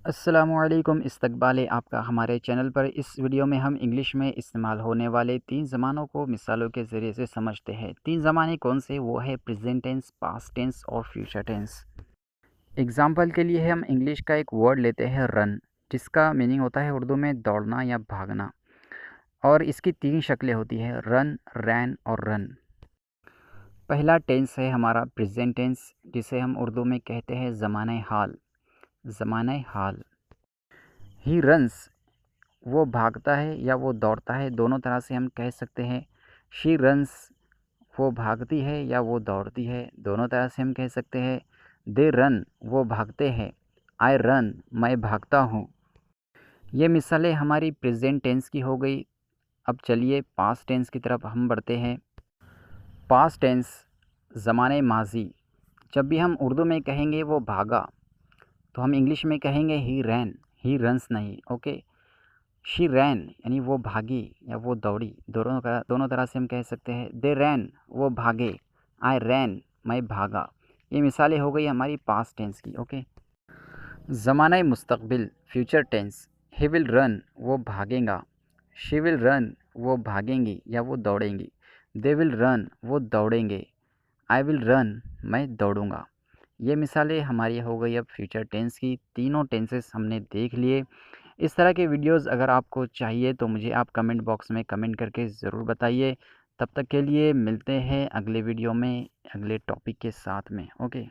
अस्सलामुअलैकुम इस्तकबाल आपका हमारे चैनल पर। इस वीडियो में हम इंग्लिश में इस्तेमाल होने वाले 3 ज़मानों को मिसालों के ज़रिए से समझते हैं। 3 ज़माने कौन से? वो है प्रेजेंट टेंस, पास्ट टेंस और फ्यूचर टेंस। एग्ज़ाम्पल के लिए हम इंग्लिश का एक वर्ड लेते हैं रन, जिसका मीनिंग होता है उर्दू में दौड़ना या भागना। और इसकी 3 शक्लें होती हैं, रन, रैन और रन। पहला टेंस है हमारा प्रेजेंट टेंस, जिसे हम उर्दू में कहते हैं ज़माने हाल। ज़माने हाल। ही रन्स, वो भागता है या वो दौड़ता है, दोनों तरह से हम कह सकते हैं। शी रन्स, वो भागती है या वो दौड़ती है, दोनों तरह से हम कह सकते हैं। दे रन, वो भागते हैं। आई रन, मैं भागता हूँ। ये मिसालें हमारी प्रेजेंट टेंस की हो गई। अब चलिए पास्ट टेंस की तरफ हम बढ़ते हैं। पास्ट टेंस, ज़माने माजी। जब भी हम उर्दू में कहेंगे वो भागा, तो हम इंग्लिश में कहेंगे ही रैन। ही रन्स नहीं, ओके। शी रैन यानी वो भागी या वो दौड़ी, दोनों तरह से हम कह सकते हैं। दे रैन, वो भागे। आई रैन, मैं भागा। ये मिसालें हो गई हमारी पास्ट टेंस की, ओके। ज़माना मुस्तक़बिल, future tense. He will run, वो भागेगा। शी विल रन, वो भागेंगी या वो दौड़ेंगी। दे विल रन, वो दौड़ेंगे। आई विल रन, मैं दौड़ूँगा। ये मिसालें हमारी हो गई अब फ्यूचर टेंस की। तीनों टेंसेस हमने देख लिए। इस तरह के वीडियोस अगर आपको चाहिए तो मुझे आप कमेंट बॉक्स में कमेंट करके ज़रूर बताइए। तब तक के लिए मिलते हैं अगले वीडियो में अगले टॉपिक के साथ में, ओके।